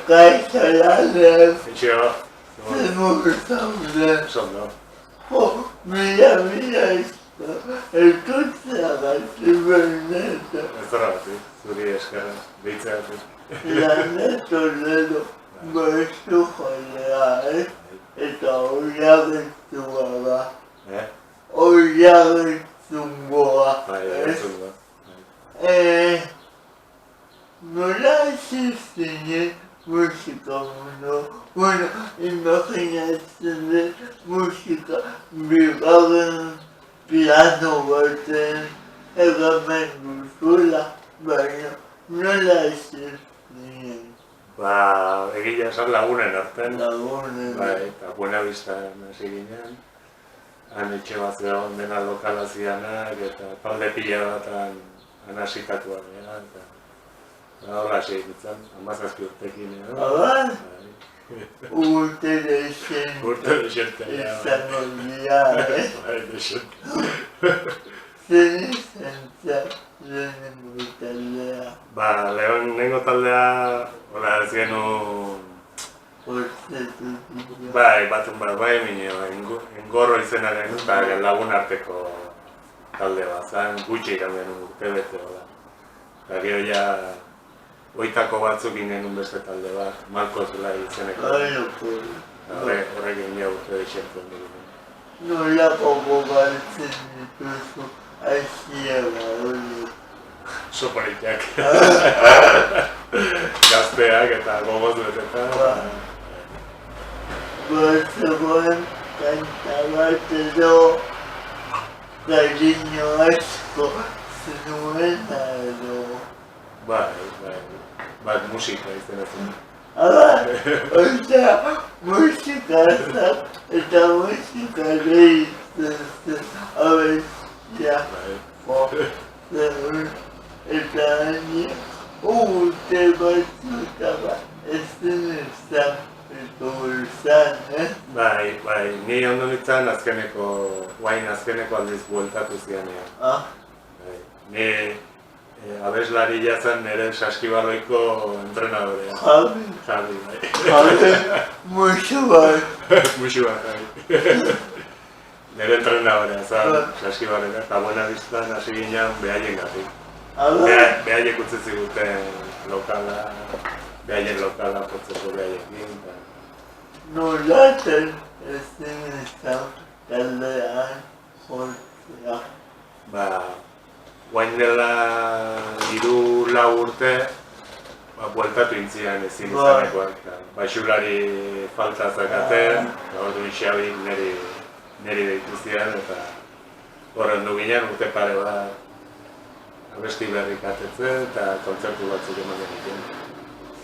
Kaixo lanen, Itxio. zenur zaude. Zondo. Jo, mila izko, eltutzea gati berneto. Ez dara bati, zuri eskerra, deitzeatik. Laneto lero, goiztu jolea, eta horiagetua da. Horiagetungoa, Bai, entzun da. nola hasi zinen musika mundu? Bueno, imaginatzen dut musika bigarren piano baten egamen duzula, baina nola hasi zinen Egia esan lagunen artean. lagunen. Bai, eta Buenabistan hasi ginen. Han etxe bat zegoen dena lokala zianak, eta talde pila batan anasikatuan, eta horra hasi nintzen, 17 urtekin, Aba? Bai. Urte dexente. Urte dexente, ja. Izango dira, Bai, dexente. Zen izan zen lehenengo taldea. Lehenengo taldea, hola ez genuen, Hortzetu dira. bai, bai, engorro izenaren, eta lagun arteko talde bat, zan gutxi iran genuen urte bete, hola. Eta gero ja, oitako batzuk ginen beste talde bat, Marcos Lai izeneko. Horrek egin urte dexentzen dugu. Nolako gogaltzen dituzu hasiera hori. Soporitiak. Gazteak eta gogoz beteta. Gozoan kanta bat edo cariño asko zenuena edo. Bai, musika izenetzen. Aba, osea, musika zak eta musika lehitzen zen abestia. Eta hani urte batzutaba ezen ezan eto ezan, Bai, ni ondo nintzen azkeneko aldiz bueltatu zianean. Ni abeslari jatzen nire saskibaloiko entrenadorea. Javi, bai. musu bat. Musu bat, bai. Nire entrenadorea zan, saskibalera, eta Buenabistan hasi ginen behaien gatik. Behaiek utzi ziguten lokala, behaien lokala, prozesu behaiekin. Nolaten ezin ezan taldean jortzea. Guain dela 3-4 urte, bueltatu intzian ezin izanekoak. Baxulari falta zakaten, orduan Xabi niri deitu zian, eta horren du ginen urte pare bat abesti berrik atetzen eta kontzertu batzuk eman genituen.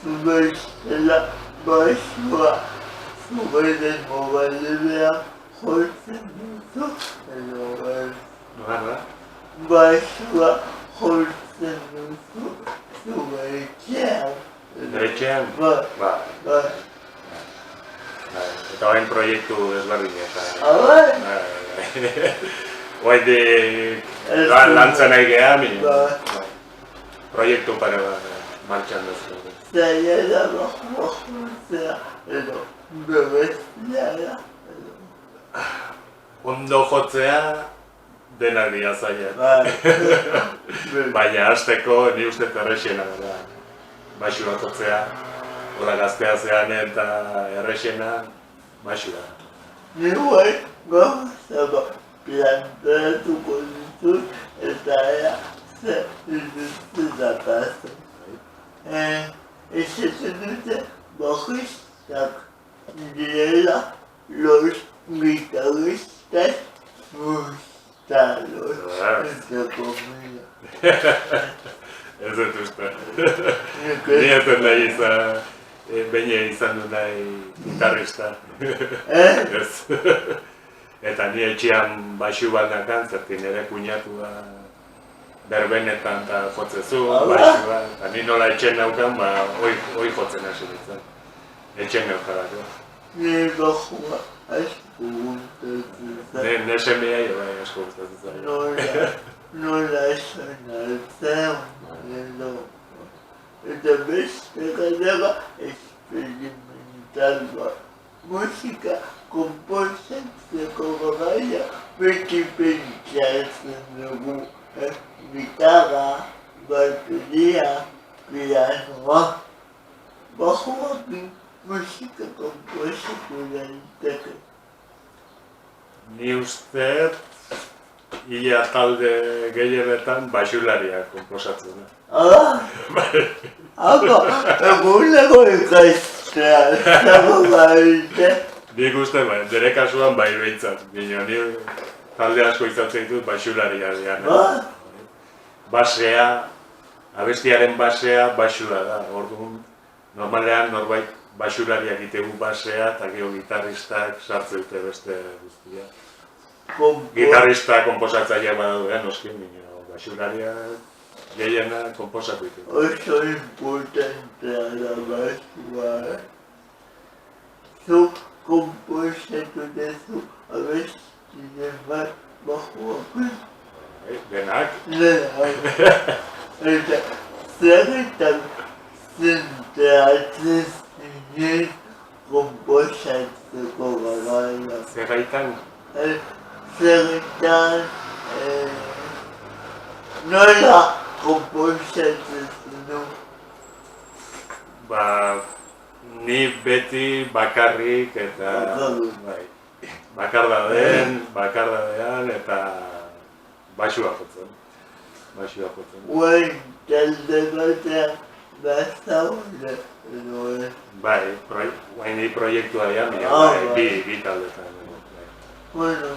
Zubestela baxua, zuberen mobalebea jortzen duzu, edo Nogarra? baxua jortzen duzu, zube etxean. Etxean? Bai. Eta hain proiektu ezberdinak. Bai? Oaidik lantzen nahi geha, proiektu pare bat martxan duzko. Zaiera baxua edo bebestiara. Ondo jotzea denak dira zaiak. Baina hasteko ni uste errexena da. Baxua jotzea, hola gaztea zean eta errexena baxua. Ni guai gauzaba planteatuko ditut eta ea zer datazen. Esaten dute bajistak direla los guitarristas frustrados, entre comillas. Ez dut uste. Ni ez dut nahi behin izan du nahi gitarrista. Ez. Eta ni etxean baxu bat nakan, zertin ere kuñatua berbenetan eta jotzezu, baxu bat. Eta ni nola etxen naukan, hoi jotzen hasi ditzen. Etxen neukalako. Ni baxua asko gustatzen zait. Ne semea bai asko gustatzen zait. Nola esan altzen, edo. Eta beste gara experimentando música compositzeko garaia beti pentsatzen dugu. Gitarra, bateria, pianoa, bajoakin musika komposatu daiteke. Ni uste, ia talde gehienetan baixularia konposatzen da. Apa, eguneko ikastea, zago baite. Nik uste, bere kasuan bai behintzat, bino, ni talde asko izatzen ditut baixularia diana. Basea, abestiaren basea, baxula da, orduan, normalean norbait baxularia egitegu basea, eta gero gitarristak sartze dute beste guztia. Gitarrista konposatzailea badaudean, noski, bino, baxularia gehiena konposatu ditu. Oso importantea da basua. Zuk komposatu dezu abestiren bat bajoakin. Denak? Eta zerretan zentratzen zinen komposatzeko garaia. Zerraitan? Zerretan nola komposatzen zinu. Ni beti bakarrik eta bakardadean eta baxua jotzen. Guain talde batean bazaude edo ez. Bai, guain proiektua dian, bi taldetan. Bueno,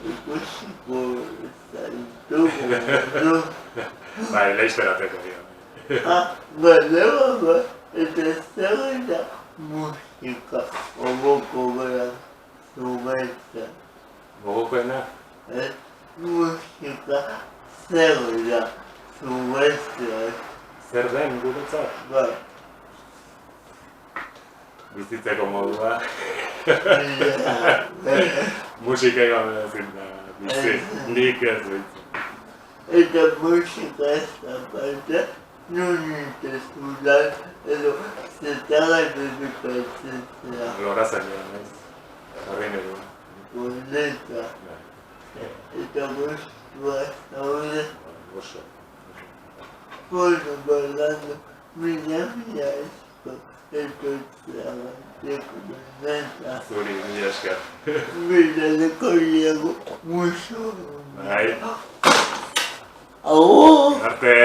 ikusiko zaitugu. Bai, leizperateko dian. Bale, eta zer da musika gogoko gara zugaitza. Gogokoena? Musika zer da zugaitza. Zer den guretzat? Bai. Bizitzeko modua. Musika egon ezin da, nik ez duitzen. Eta musika ez da parte, nun itezulan edo zetara dedikatzen zera. Lorazainan, ez? Horrein edo. Boleta. Eta gustua zaude. Oso. Bueno, Rolando, mila esko etortzea bateko beneta. Zuri, mila esker. Mila lekorriago muso. Bai. Agur! Arte!